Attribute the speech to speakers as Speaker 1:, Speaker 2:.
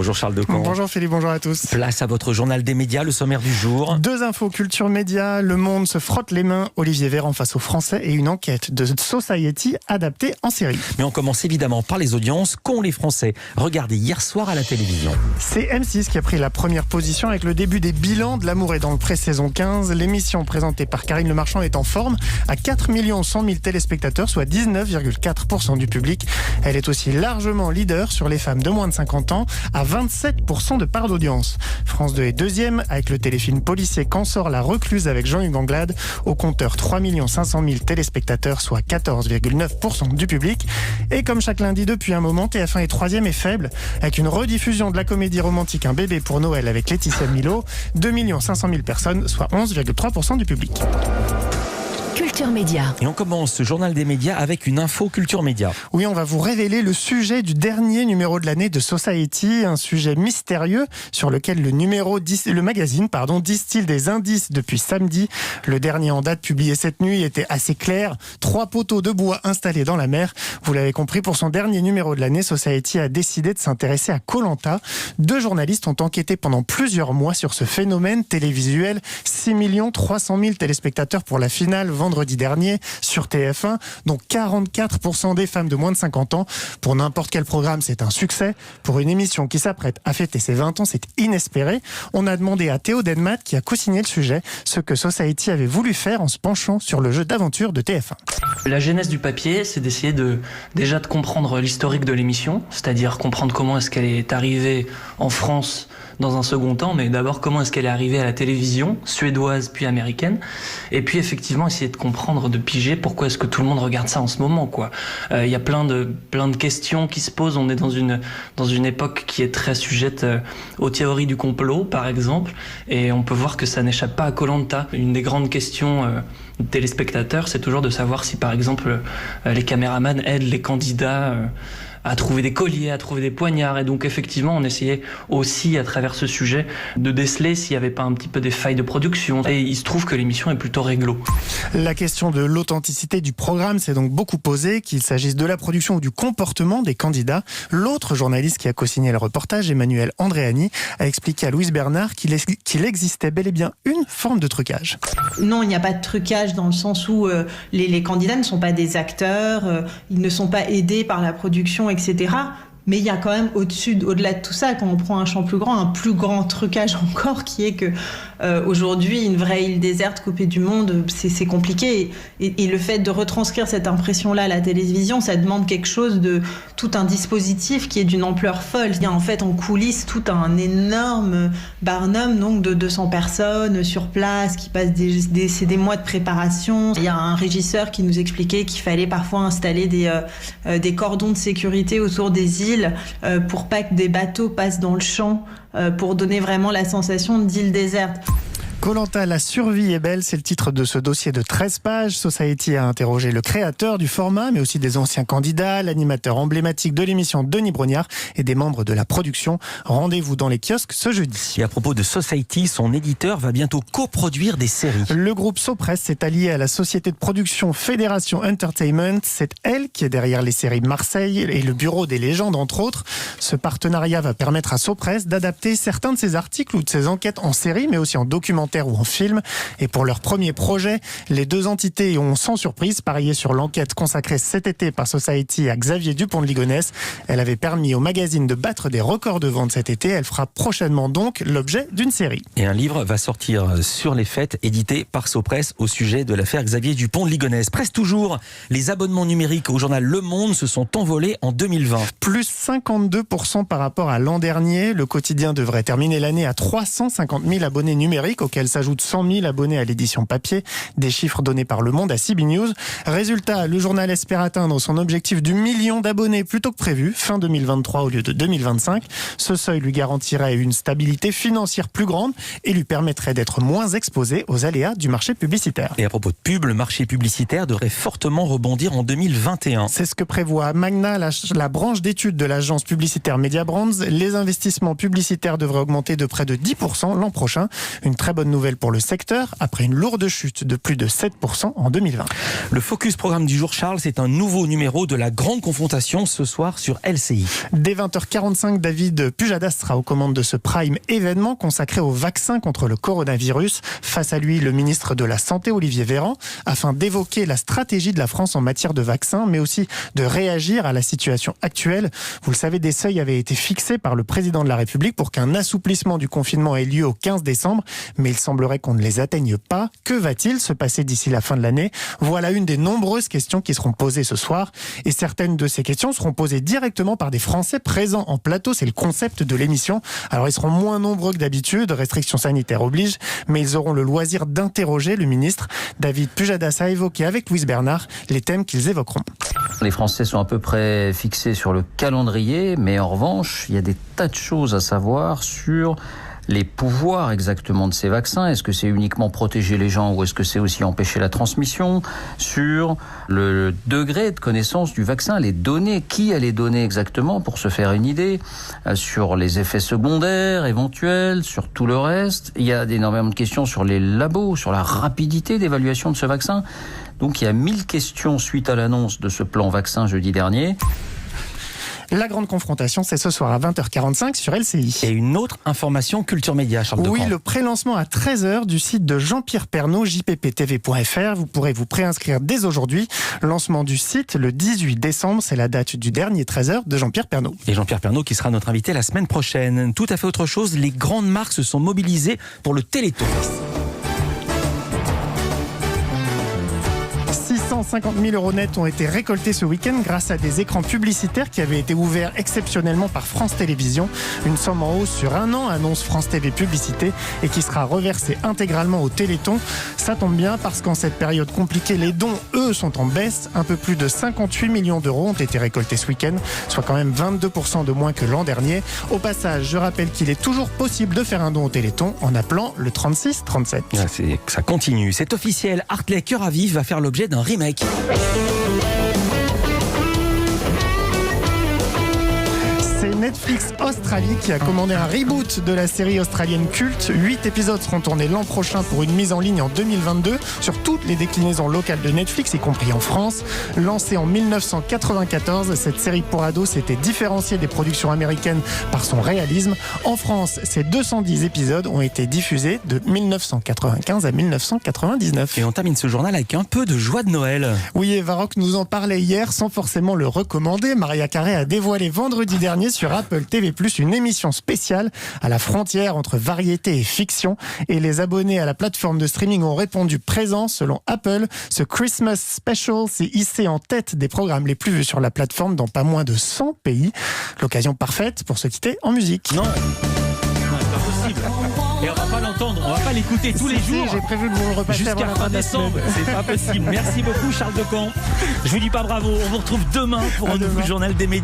Speaker 1: Bonjour Charles Decamp.
Speaker 2: Bonjour Philippe, bonjour à tous.
Speaker 1: Place à votre journal des médias, le sommaire du jour.
Speaker 2: 2 infos culture média, Le Monde se frotte les mains, Olivier Véran face aux Français et une enquête de Society adaptée en série.
Speaker 1: Mais on commence évidemment par les audiences qu'ont les Français regardés hier soir à la télévision.
Speaker 2: C'est M6 qui a pris la première position avec le début des bilans de L'amour est dans le pré-saison 15. L'émission présentée par Karine Le Marchand est en forme à 4 100 000 téléspectateurs, soit 19,4% du public. Elle est aussi largement leader sur les femmes de moins de 50 ans, à 27% de part d'audience. France 2 est deuxième avec le téléfilm policier Quand sort la recluse avec Jean-Hugues Anglade, au compteur 3 500 000 téléspectateurs, soit 14,9% du public. Et comme chaque lundi depuis un moment, TF1 est troisième et faible, avec une rediffusion de la comédie romantique Un bébé pour Noël avec Laetitia Milo, 2 500 000 personnes, soit 11,3% du public.
Speaker 3: Culture Média.
Speaker 1: Et on commence ce journal des médias avec une info culture média.
Speaker 2: Oui, on va vous révéler le sujet du dernier numéro de l'année de Society, un sujet mystérieux sur lequel le magazine distille des indices depuis samedi. Le dernier en date publié cette nuit était assez clair. 3 poteaux de bois installés dans la mer. Vous l'avez compris, pour son dernier numéro de l'année, Society a décidé de s'intéresser à Koh-Lanta. 2 journalistes ont enquêté pendant plusieurs mois sur ce phénomène télévisuel. 6 300 000 téléspectateurs pour la finale vendredi dernier sur TF1, dont 44% des femmes de moins de 50 ans. Pour n'importe quel programme, c'est un succès. Pour une émission qui s'apprête à fêter ses 20 ans, c'est inespéré. On a demandé à Théo Denmat, qui a co-signé le sujet, ce que Society avait voulu faire en se penchant sur le jeu d'aventure de TF1.
Speaker 4: La genèse du papier, c'est d'essayer de comprendre l'historique de l'émission, c'est-à-dire comprendre comment est-ce qu'elle est arrivée en France dans un second temps, mais d'abord comment est-ce qu'elle est arrivée à la télévision, suédoise puis américaine, et puis effectivement essayer de comprendre, de piger pourquoi est-ce que tout le monde regarde ça en ce moment, quoi. Il y a plein de questions qui se posent. On est dans une époque qui est très sujette aux théories du complot, par exemple, et on peut voir que ça n'échappe pas à Koh-Lanta. Une des grandes questions des téléspectateurs, c'est toujours de savoir si, par exemple, les caméramans aident les candidats à trouver des colliers, à trouver des poignards. Et donc effectivement, on essayait aussi, à travers ce sujet, de déceler s'il n'y avait pas un petit peu des failles de production. Et il se trouve que l'émission est plutôt réglo.
Speaker 2: La question de l'authenticité du programme s'est donc beaucoup posée, qu'il s'agisse de la production ou du comportement des candidats. L'autre journaliste qui a co-signé le reportage, Emmanuel Andréani, a expliqué à Louise Bernard qu'il existait bel et bien une forme de trucage.
Speaker 5: Non, il n'y a pas de trucage dans le sens où les candidats ne sont pas des acteurs, ils ne sont pas aidés par la production, etc. Mais il y a quand même au-delà de tout ça, quand on prend un champ plus grand, un plus grand trucage encore, qui est que aujourd'hui, une vraie île déserte coupée du monde, c'est compliqué. Et le fait de retranscrire cette impression-là à la télévision, ça demande quelque chose de tout un dispositif qui est d'une ampleur folle. Il y a en fait en coulisses tout un énorme barnum, donc de 200 personnes sur place qui passent des mois de préparation. Il y a un régisseur qui nous expliquait qu'il fallait parfois installer des cordons de sécurité autour des îles pour pas que des bateaux passent dans le champ, pour donner vraiment la sensation d'île déserte.
Speaker 2: Koh-Lanta, la survie est belle, c'est le titre de ce dossier de 13 pages. Society a interrogé le créateur du format, mais aussi des anciens candidats, l'animateur emblématique de l'émission Denis Brognard et des membres de la production. Rendez-vous dans les kiosques ce jeudi.
Speaker 1: Et à propos de Society, son éditeur va bientôt coproduire des séries.
Speaker 2: Le groupe Sopress s'est allié à la société de production Fédération Entertainment. C'est elle qui est derrière les séries Marseille et le Bureau des légendes, entre autres. Ce partenariat va permettre à Sopress d'adapter certains de ses articles ou de ses enquêtes en série, mais aussi en documentaire ou en film. Et pour leur premier projet, les 2 entités ont sans surprise parié sur l'enquête consacrée cet été par Society à Xavier Dupont de Ligonnès. Elle avait permis au magazine de battre des records de vente cet été. Elle fera prochainement donc l'objet d'une série.
Speaker 1: Et un livre va sortir sur les fêtes, édité par Sopress au sujet de l'affaire Xavier Dupont de Ligonnès. Presque toujours, les abonnements numériques au journal Le Monde se sont envolés en 2020.
Speaker 2: Plus 52% par rapport à l'an dernier. Le quotidien devrait terminer l'année à 350 000 abonnés numériques, auxquels s'ajoutent 100 000 abonnés à l'édition papier, des chiffres donnés par Le Monde à CB News. Résultat, le journal espère atteindre son objectif du 1 million d'abonnés plus tôt que prévu, fin 2023 au lieu de 2025. Ce seuil lui garantirait une stabilité financière plus grande et lui permettrait d'être moins exposé aux aléas du marché publicitaire.
Speaker 1: Et à propos de pub, le marché publicitaire devrait fortement rebondir en 2021.
Speaker 2: C'est ce que prévoit Magna, la branche d'études de l'agence publicitaire Media Brands. Les investissements publicitaires devraient augmenter de près de 10% l'an prochain. Une très bonne bonne nouvelle pour le secteur, après une lourde chute de plus de 7% en 2020.
Speaker 1: Le Focus Programme du jour, Charles, c'est un nouveau numéro de la grande confrontation ce soir sur LCI.
Speaker 2: Dès 20h45, David Pujadas sera aux commandes de ce prime événement consacré au vaccin contre le coronavirus. Face à lui, le ministre de la Santé, Olivier Véran, afin d'évoquer la stratégie de la France en matière de vaccins, mais aussi de réagir à la situation actuelle. Vous le savez, des seuils avaient été fixés par le président de la République pour qu'un assouplissement du confinement ait lieu au 15 décembre, mais il semblerait qu'on ne les atteigne pas. Que va-t-il se passer d'ici la fin de l'année ? Voilà une des nombreuses questions qui seront posées ce soir, et certaines de ces questions seront posées directement par des Français présents en plateau. C'est le concept de l'émission. Alors ils seront moins nombreux que d'habitude, restrictions sanitaires obligent, mais ils auront le loisir d'interroger le ministre. David Pujadas a évoqué avec Louise Bernard les thèmes qu'ils évoqueront.
Speaker 6: Les Français sont à peu près fixés sur le calendrier, mais en revanche, il y a des tas de choses à savoir sur les pouvoirs exactement de ces vaccins. Est-ce que c'est uniquement protéger les gens ou est-ce que c'est aussi empêcher la transmission? Sur le degré de connaissance du vaccin, les données, qui a les données exactement pour se faire une idée, sur les effets secondaires éventuels, sur tout le reste. Il y a énormément de questions sur les labos, sur la rapidité d'évaluation de ce vaccin. Donc il y a 1000 questions suite à l'annonce de ce plan vaccin jeudi dernier.
Speaker 2: La grande confrontation, c'est ce soir à 20h45 sur LCI.
Speaker 1: Et une autre information Culture Média, Charles Decamp.
Speaker 2: Oui, le prélancement à 13h du site de Jean-Pierre Pernaut, jpptv.fr. Vous pourrez vous préinscrire dès aujourd'hui. Lancement du site le 18 décembre, c'est la date du dernier 13h de Jean-Pierre Pernaut.
Speaker 1: Et Jean-Pierre Pernaut qui sera notre invité la semaine prochaine. Tout à fait autre chose, les grandes marques se sont mobilisées pour le Téléthon.
Speaker 2: 650 000 € nets ont été récoltés ce week-end grâce à des écrans publicitaires qui avaient été ouverts exceptionnellement par France Télévisions. Une somme en hausse sur un an, annonce France TV Publicité, et qui sera reversée intégralement au Téléthon. Ça tombe bien parce qu'en cette période compliquée, les dons, eux, sont en baisse. Un peu plus de 58 millions d'euros ont été récoltés ce week-end, soit quand même 22% de moins que l'an dernier. Au passage, je rappelle qu'il est toujours possible de faire un don au Téléthon en appelant le 36 37.
Speaker 1: Ça continue. C'est officiel, Hartley Cœur à Vif va faire l'objet d'un remake.
Speaker 2: C'est Netflix Australie qui a commandé un reboot de la série australienne culte. 8 épisodes seront tournés l'an prochain pour une mise en ligne en 2022 sur toutes les déclinaisons locales de Netflix, y compris en France. Lancée en 1994, cette série pour ados s'était différenciée des productions américaines par son réalisme. En France, ces 210 épisodes ont été diffusés de 1995 à 1999.
Speaker 1: Et on termine ce journal avec un peu de joie de Noël.
Speaker 2: Oui, Eva Rock nous en parlait hier sans forcément le recommander. Maria Carré a dévoilé vendredi dernier sur Apple TV+, une émission spéciale à la frontière entre variété et fiction. Et les abonnés à la plateforme de streaming ont répondu présent. Selon Apple, ce Christmas Special s'est hissé en tête des programmes les plus vus sur la plateforme dans pas moins de 100 pays. L'occasion parfaite pour se quitter en musique.
Speaker 1: Non, c'est pas possible. Et on va pas l'entendre, on va pas l'écouter tous les jours.
Speaker 2: J'ai prévu de vous le repasser
Speaker 1: jusqu'à fin décembre. C'est pas possible. Merci beaucoup, Charles Decamp. Je vous dis pas bravo. On vous retrouve demain pour un nouveau journal des médias.